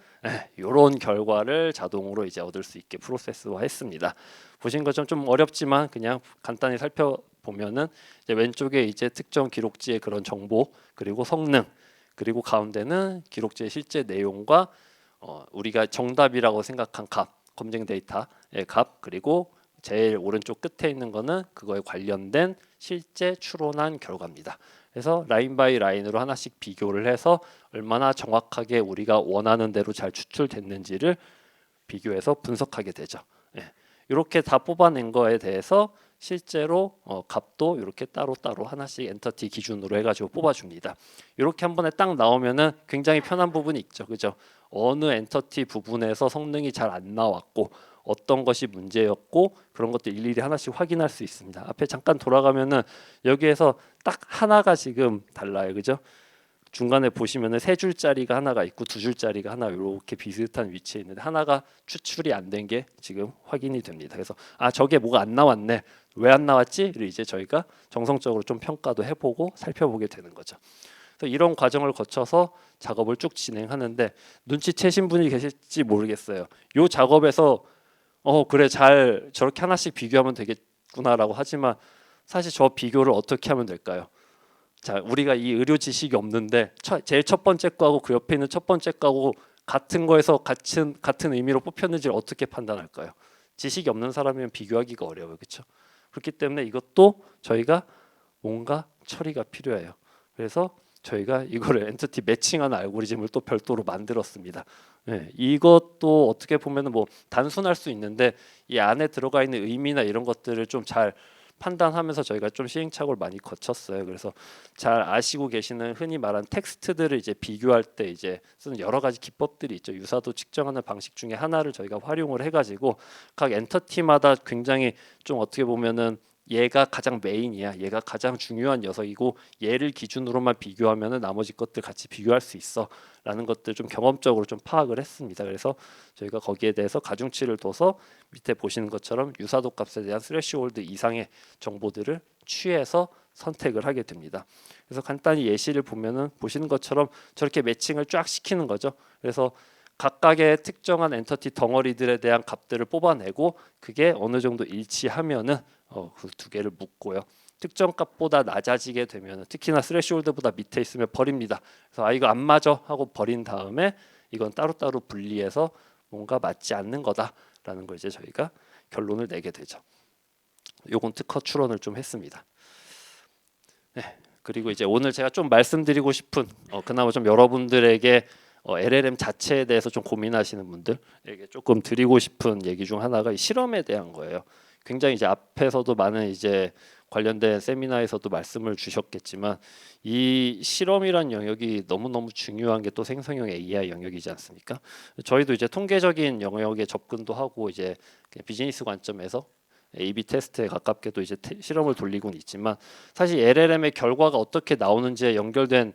이런 결과를 자동으로 이제 얻을 수 있게 프로세스화했습니다. 보신 것처럼 좀 어렵지만 그냥 간단히 살펴보면은 이제 왼쪽에 이제 특정 기록지의 그런 정보 그리고 성능 그리고 가운데는 기록지의 실제 내용과 우리가 정답이라고 생각한 값 검증 데이터의 값 그리고 제일 오른쪽 끝에 있는 거는 그거에 관련된 실제 추론한 결과입니다. 그래서 라인 바이 라인으로 하나씩 비교를 해서 얼마나 정확하게 우리가 원하는 대로 잘 추출됐는지를 비교해서 분석하게 되죠. 이렇게 다 뽑아낸 거에 대해서 실제로 값도 이렇게 따로따로 하나씩 엔터티 기준으로 해가지고 뽑아줍니다. 이렇게 한 번에 딱 나오면은 굉장히 편한 부분이 있죠, 그죠? 어느 엔터티 부분에서 성능이 잘 안 나왔고 어떤 것이 문제였고 그런 것들 일일이 하나씩 확인할 수 있습니다. 앞에 잠깐 돌아가면은 여기에서 딱 하나가 지금 달라요, 그죠? 중간에 보시면은 세 줄짜리가 하나가 있고 두 줄짜리가 하나 이렇게 비슷한 위치에 있는데 하나가 추출이 안 된 게 지금 확인이 됩니다. 그래서 저게 뭐가 안 나왔네. 왜 안 나왔지?를 이제 저희가 정성적으로 좀 평가도 해보고 살펴보게 되는 거죠. 그래서 이런 과정을 거쳐서 작업을 쭉 진행하는데 눈치채신 분이 계실지 모르겠어요. 이 작업에서 그래 잘 저렇게 하나씩 비교하면 되겠구나라고 하지만 사실 저 비교를 어떻게 하면 될까요? 자, 우리가 이 의료 지식이 없는데 제일 첫 번째 거하고 그 옆에 있는 첫 번째 거하고 같은 거에서 같은 의미로 뽑혔는지를 어떻게 판단할까요? 지식이 없는 사람이면 비교하기가 어려워요, 그렇죠? 그렇기 때문에 이것도 저희가 뭔가 처리가 필요해요. 그래서 저희가 이거를 엔티티 매칭하는 알고리즘을 또 별도로 만들었습니다. 네, 이것도 어떻게 보면은 뭐 단순할 수 있는데 이 안에 들어가 있는 의미나 이런 것들을 좀 잘 판단하면서 저희가 좀 시행착오를 많이 거쳤어요. 그래서 잘 아시고 계시는 흔히 말하는 텍스트들을 이제 비교할 때 이제 쓰는 여러 가지 기법들이 있죠. 유사도 측정하는 방식 중에 하나를 저희가 활용을 해가지고 각 엔터티마다 굉장히 좀 어떻게 보면은 얘가 가장 메인이야. 얘가 가장 중요한 녀석이고 얘를 기준으로만 비교하면은 나머지 것들 같이 비교할 수 있어. 라는 것들 좀 경험적으로 좀 파악을 했습니다. 그래서 저희가 거기에 대해서 가중치를 둬서 밑에 보시는 것처럼 유사도 값에 대한 스레시홀드 이상의 정보들을 취해서 선택을 하게 됩니다. 그래서 간단히 예시를 보면은 보시는 것처럼 저렇게 매칭을 쫙 시키는 거죠. 그래서 각각의 특정한 엔터티 덩어리들에 대한 값들을 뽑아내고 그게 어느 정도 일치하면은 그 두 개를 묶고요. 특정 값보다 낮아지게 되면 특히나 스레시홀드보다 밑에 있으면 버립니다. 그래서 이거 안 맞아 하고 버린 다음에 이건 따로따로 분리해서 뭔가 맞지 않는 거다라는 걸 이제 저희가 결론을 내게 되죠. 요건 특허 출원을 좀 했습니다. 네. 그리고 이제 오늘 제가 좀 말씀드리고 싶은 그나마 좀 여러분들에게 LLM 자체에 대해서 좀 고민하시는 분들에게 조금 드리고 싶은 얘기 중 하나가 이 실험에 대한 거예요. 굉장히 이제 앞에서도 많은 이제 관련된 세미나에서도 말씀을 주셨겠지만 이 실험이란 영역이 너무너무 중요한 게 또 생성형 AI 영역이지 않습니까? 저희도 이제 통계적인 영역에 접근도 하고 이제 비즈니스 관점에서 A/B 테스트에 가깝게도 이제 실험을 돌리고는 있지만 사실 LLM의 결과가 어떻게 나오는지에 연결된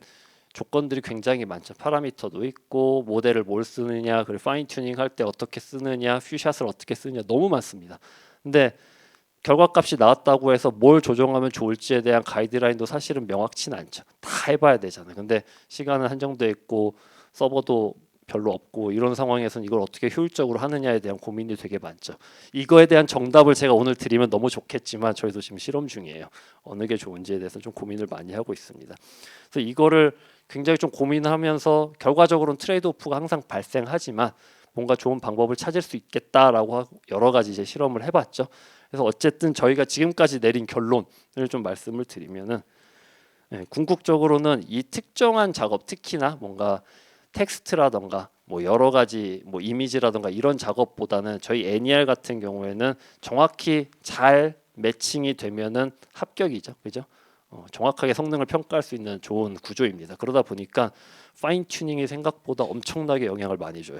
조건들이 굉장히 많죠. 파라미터도 있고 모델을 뭘 쓰느냐, 그리고 파인 튜닝 할 때 어떻게 쓰느냐, 퓨샷을 어떻게 쓰느냐 너무 많습니다. 근데 결과값이 나왔다고 해서 뭘 조정하면 좋을지에 대한 가이드라인도 사실은 명확치는 않죠. 다 해봐야 되잖아요. 근데 시간은 한정돼 있고 서버도 별로 없고 이런 상황에서는 이걸 어떻게 효율적으로 하느냐에 대한 고민이 되게 많죠. 이거에 대한 정답을 제가 오늘 드리면 너무 좋겠지만 저희도 지금 실험 중이에요. 어느 게 좋은지에 대해서 좀 고민을 많이 하고 있습니다. 그래서 이거를 굉장히 좀 고민하면서 결과적으로는 트레이드오프가 항상 발생하지만 뭔가 좋은 방법을 찾을 수 있겠다라고 하고 여러 가지 이제 실험을 해봤죠. 그래서 어쨌든 저희가 지금까지 내린 결론을 좀 말씀을 드리면은 궁극적으로는 이 특정한 작업, 특히나 뭔가 텍스트라던가 뭐 여러 가지 뭐 이미지라던가 이런 작업보다는 저희 NER 같은 경우에는 정확히 잘 매칭이 되면은 합격이죠, 그죠? 정확하게 성능을 평가할 수 있는 좋은 구조입니다. 그러다 보니까 파인 튜닝이 생각보다 엄청나게 영향을 많이 줘요.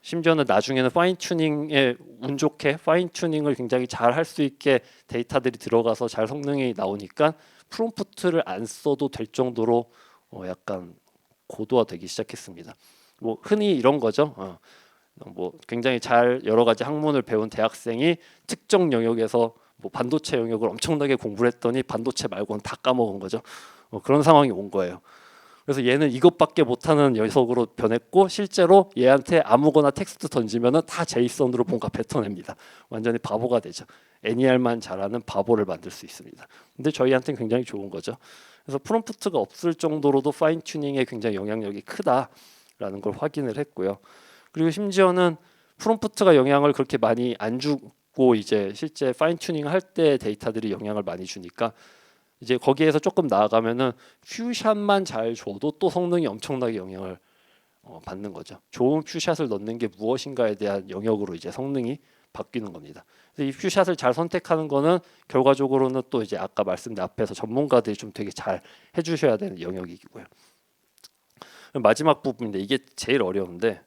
심지어는 나중에는 파인 튜닝에 운 좋게 파인 튜닝을 굉장히 잘 할 수 있게 데이터들이 들어가서 잘 성능이 나오니까 프롬프트를 안 써도 될 정도로 약간 고도화되기 시작했습니다. 뭐 흔히 이런 거죠. 뭐 굉장히 잘 여러 가지 학문을 배운 대학생이 특정 영역에서 뭐 반도체 영역을 엄청나게 공부를 했더니 반도체 말고는 다 까먹은 거죠. 그런 상황이 온 거예요. 그래서 얘는 이것밖에 못하는 녀석으로 변했고 실제로 얘한테 아무거나 텍스트 던지면은 다 제이슨으로 뭔가 뱉어냅니다. 완전히 바보가 되죠. NER만 잘하는 바보를 만들 수 있습니다. 근데 저희한테는 굉장히 좋은 거죠. 그래서 프롬프트가 없을 정도로도 파인 튜닝에 굉장히 영향력이 크다라는 걸 확인을 했고요. 그리고 심지어는 프롬프트가 영향을 그렇게 많이 안 주고 이제 실제 파인 튜닝 할 때 데이터들이 영향을 많이 주니까 이제 거기에서 조금 나아가면은 퓨샷만 잘 줘도 또 성능이 엄청나게 영향을 받는 거죠. 좋은 퓨샷을 넣는 게 무엇인가에 대한 영역으로 이제 성능이 바뀌는 겁니다. 그래서 이 퓨샷을 잘 선택하는 거는 결과적으로는 또 이제 아까 말씀드린 앞에서 전문가들이 좀 되게 잘 해주셔야 되는 영역이고요. 마지막 부분인데 이게 제일 어려운데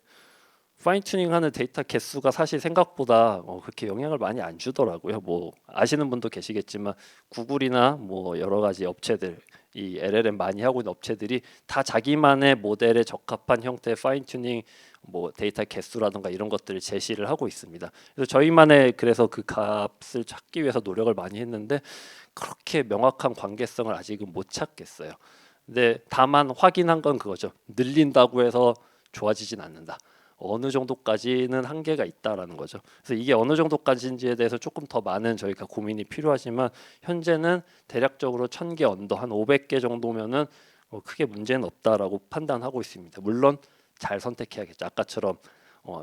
파인 튜닝하는 데이터 개수가 사실 생각보다 그렇게 영향을 많이 안 주더라고요. 뭐 아시는 분도 계시겠지만 구글이나 뭐 여러 가지 업체들 이 LLM 많이 하고 있는 업체들이 다 자기만의 모델에 적합한 형태의 파인 튜닝 뭐 데이터 개수라든가 이런 것들을 제시를 하고 있습니다. 그래서 저희만의 그래서 그 값을 찾기 위해서 노력을 많이 했는데 그렇게 명확한 관계성을 아직은 못 찾겠어요. 근데 다만 확인한 건 그거죠. 늘린다고 해서 좋아지진 않는다. 어느 정도까지는 한계가 있다라는 거죠. 그래서 이게 어느 정도까지인지에 대해서 조금 더 많은 저희가 고민이 필요하지만 현재는 대략적으로 1000개 언더 한 500개 정도면은 크게 문제는 없다라고 판단하고 있습니다. 물론 잘 선택해야겠죠. 아까처럼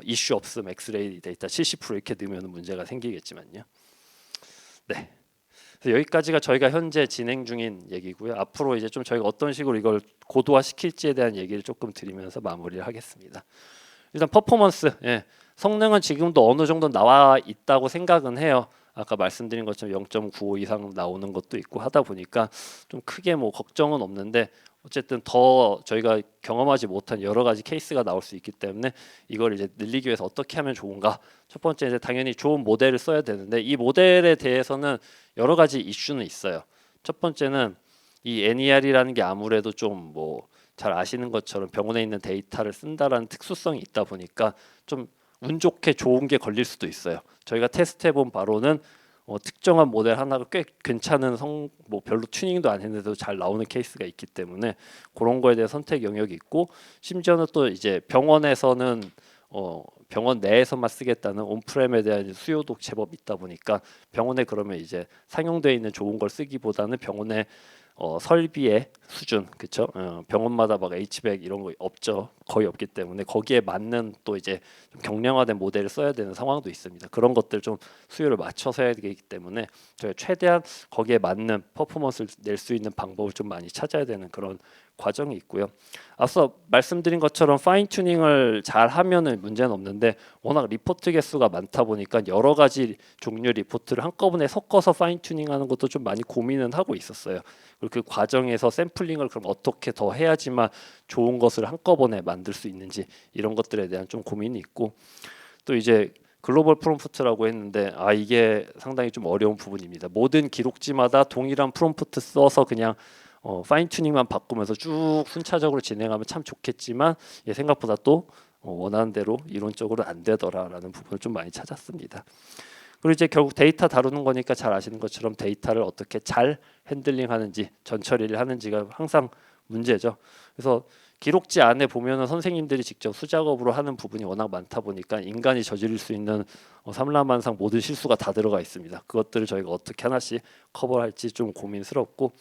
이슈 없음 엑스레이 데이터 70% 이렇게 넣으면 문제가 생기겠지만요. 네. 그래서 여기까지가 저희가 현재 진행 중인 얘기고요. 앞으로 이제 좀 저희가 어떤 식으로 이걸 고도화 시킬지에 대한 얘기를 조금 드리면서 마무리를 하겠습니다. 일단 퍼포먼스, 성능은 지금도 어느 정도 나와 있다고 생각은 해요. 아까 말씀드린 것처럼 0.95 이상 나오는 것도 있고 하다 보니까 좀 크게 뭐 걱정은 없는데 어쨌든 더 저희가 경험하지 못한 여러 가지 케이스가 나올 수 있기 때문에 이걸 이제 늘리기 위해서 어떻게 하면 좋은가? 첫 번째 이제 당연히 좋은 모델을 써야 되는데 이 모델에 대해서는 여러 가지 이슈는 있어요. 첫 번째는 이 NER이라는 게 아무래도 좀 뭐 잘 아시는 것처럼 병원에 있는 데이터를 쓴다라는 특수성이 있다 보니까 좀 운 좋게 좋은 게 걸릴 수도 있어요. 저희가 테스트해본 바로는 특정한 모델 하나가 꽤 괜찮은 뭐 별로 튜닝도 안 했는데도 잘 나오는 케이스가 있기 때문에 그런 거에 대해 선택 영역이 있고 심지어는 또 이제 병원에서는 병원 내에서만 쓰겠다는 온프렘에 대한 수요도 제법 있다 보니까 병원에 그러면 이제 상용되어 있는 좋은 걸 쓰기보다는 병원에 설비의 수준, 그쵸? 병원마다 막 H백 이런 거 없죠. 거의 없기 때문에 거기에 맞는 또 이제 좀 경량화된 모델을 써야 되는 상황도 있습니다. 그런 것들 좀 수요를 맞춰서 해야 되기 때문에 저희가 최대한 거기에 맞는 퍼포먼스를 낼 수 있는 방법을 좀 많이 찾아야 되는 그런 과정이 있고요. 앞서 말씀드린 것처럼 파인 튜닝을 잘 하면은 문제는 없는데 워낙 리포트 개수가 많다 보니까 여러 가지 종류 리포트를 한꺼번에 섞어서 파인 튜닝하는 것도 좀 많이 고민은 하고 있었어요. 그리고 그 과정에서 샘플링을 그럼 어떻게 더 해야지만 좋은 것을 한꺼번에 만들 수 있는지 이런 것들에 대한 좀 고민이 있고 또 이제 글로벌 프롬프트라고 했는데 이게 상당히 좀 어려운 부분입니다. 모든 기록지마다 동일한 프롬프트 써서 그냥 파인 튜닝만 바꾸면서 쭉 순차적으로 진행하면 참 좋겠지만 생각보다 또 원하는 대로 이론적으로 안 되더라라는 부분을 좀 많이 찾았습니다. 그리고 이제 결국 데이터 다루는 거니까 잘 아시는 것처럼 데이터를 어떻게 잘 핸들링하는지 전처리를 하는지가 항상 문제죠. 그래서 기록지 안에 보면은 선생님들이 직접 수작업으로 하는 부분이 워낙 많다 보니까 인간이 저지를 수 있는 삼라만상 모든 실수가 다 들어가 있습니다. 그것들을 저희가 어떻게 하나씩 커버할지 좀 고민스럽고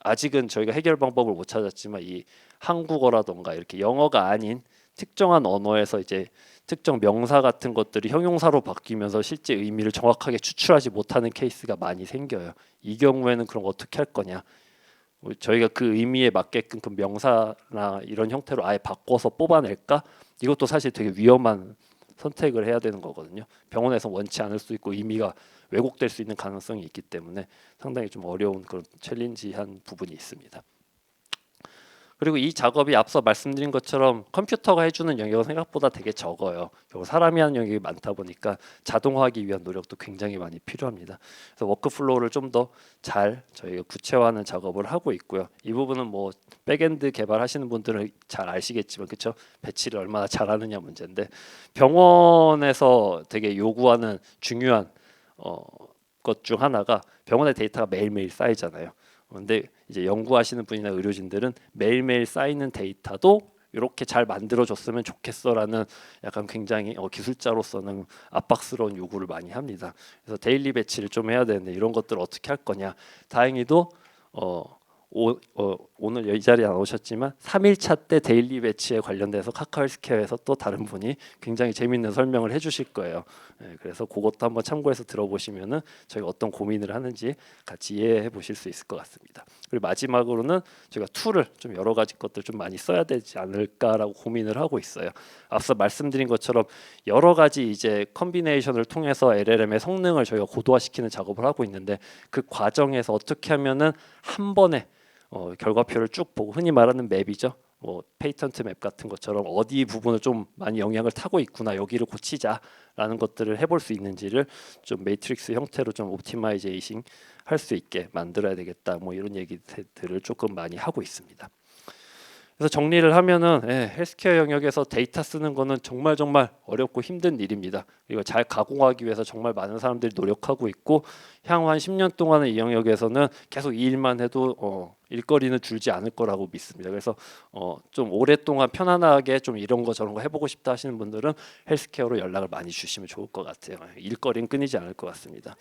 아직은 저희가 해결 방법을 못 찾았지만 이 한국어라던가 이렇게 영어가 아닌 특정한 언어에서 이제 특정 명사 같은 것들이 형용사로 바뀌면서 실제 의미를 정확하게 추출하지 못하는 케이스가 많이 생겨요. 이 경우에는 그럼 어떻게 할 거냐? 저희가 그 의미에 맞게끔 그 명사나 이런 형태로 아예 바꿔서 뽑아낼까? 이것도 사실 되게 위험한 선택을 해야 되는 거거든요. 병원에서 원치 않을 수 있고 의미가 왜곡될 수 있는 가능성이 있기 때문에 상당히 좀 어려운 그런 챌린지한 부분이 있습니다. 그리고 이 작업이 앞서 말씀드린 것처럼 컴퓨터가 해주는 영역은 생각보다 되게 적어요. 그리고 사람이 하는 영역이 많다 보니까 자동화하기 위한 노력도 굉장히 많이 필요합니다. 그래서 워크플로우를 좀 더 잘 저희가 구체화하는 작업을 하고 있고요. 이 부분은 뭐 백엔드 개발하시는 분들은 잘 아시겠지만 그렇죠? 배치를 얼마나 잘하느냐 문제인데 병원에서 되게 요구하는 중요한 것 중 하나가 병원의 데이터가 매일매일 쌓이잖아요. 근데 이제 연구하시는 분이나 의료진들은 매일매일 쌓이는 데이터도 이렇게 잘 만들어줬으면 좋겠어라는 약간 굉장히 기술자로서는 압박스러운 요구를 많이 합니다. 그래서 데일리 배치를 좀 해야 되는데 이런 것들을 어떻게 할 거냐. 다행히도 오늘 이 자리에 안 오셨지만 3일차 때 데일리 배치에 관련돼서 카카오 헬스케어에서 또 다른 분이 굉장히 재미있는 설명을 해주실 거예요. 그래서 그것도 한번 참고해서 들어보시면은 저희가 어떤 고민을 하는지 같이 이해해 보실 수 있을 것 같습니다. 그리고 마지막으로는 저희가 툴을 좀 여러 가지 것들 좀 많이 써야 되지 않을까라고 고민을 하고 있어요. 앞서 말씀드린 것처럼 여러 가지 이제 컨비네이션을 통해서 LLM의 성능을 저희가 고도화시키는 작업을 하고 있는데 그 과정에서 어떻게 하면은 한 번에 결과표를 쭉 보고 흔히 말하는 맵이죠. 뭐 페이턴트 맵 같은 것처럼 어디 부분을 좀 많이 영향을 타고 있구나 여기를 고치자라는 것들을 해볼 수 있는지를 좀 매트릭스 형태로 좀 옵티마이제이션 할 수 있게 만들어야 되겠다. 뭐 이런 얘기들을 조금 많이 하고 있습니다. 그래서 정리를 하면은 헬스케어 영역에서 데이터 쓰는 거는 정말 어렵고 힘든 일입니다. 그리고 잘 가공하기 위해서 정말 많은 사람들이 노력하고 있고 향후 한 10년 동안은 이 영역에서는 계속 이 일만 해도 일거리는 줄지 않을 거라고 믿습니다. 그래서 좀 오랫동안 편안하게 좀 이런 거 저런 거 해보고 싶다 하시는 분들은 헬스케어로 연락을 많이 주시면 좋을 것 같아요. 일거리는 끊이지 않을 것 같습니다.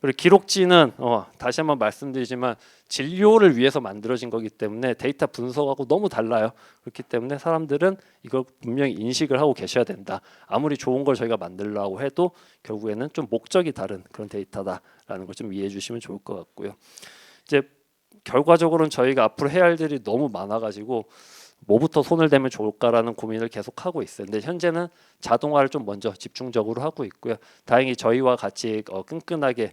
그리고 기록지는 다시 한번 말씀드리지만 진료를 위해서 만들어진 거기 때문에 데이터 분석하고 너무 달라요. 그렇기 때문에 사람들은 이걸 분명히 인식을 하고 계셔야 된다. 아무리 좋은 걸 저희가 만들려고 해도 결국에는 좀 목적이 다른 그런 데이터다라는 걸 좀 이해해 주시면 좋을 것 같고요. 이제 결과적으로는 저희가 앞으로 해야 할 일이 너무 많아가지고 뭐부터 손을 대면 좋을까라는 고민을 계속 하고 있어요. 근데 현재는 자동화를 좀 먼저 집중적으로 하고 있고요. 다행히 저희와 같이 끈끈하게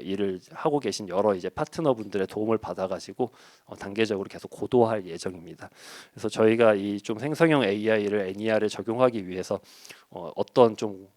일을 하고 계신 여러 이제 파트너분들의 도움을 받아가지고 단계적으로 계속 고도화할 예정입니다. 그래서 저희가 이 좀 생성형 AI를 NER에 적용하기 위해서 어떤 좀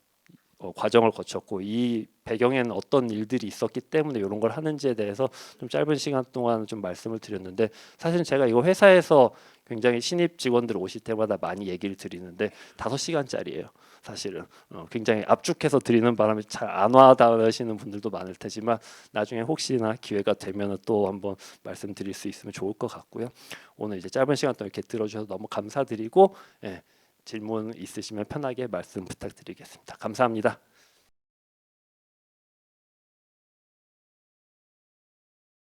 과정을 거쳤고 이 배경에는 어떤 일들이 있었기 때문에 이런 걸 하는지에 대해서 좀 짧은 시간 동안 좀 말씀을 드렸는데 사실 제가 이거 회사에서 굉장히 신입 직원들 오실 때마다 많이 얘기를 드리는데 5시간짜리예요. 사실은 굉장히 압축해서 드리는 바람에 잘 안 와닿으시는 분들도 많을 테지만 나중에 혹시나 기회가 되면 또 한번 말씀드릴 수 있으면 좋을 것 같고요. 오늘 이제 짧은 시간 동안 이렇게 들어주셔서 너무 감사드리고 질문 있으시면 편하게 말씀 부탁드리겠습니다. 감사합니다.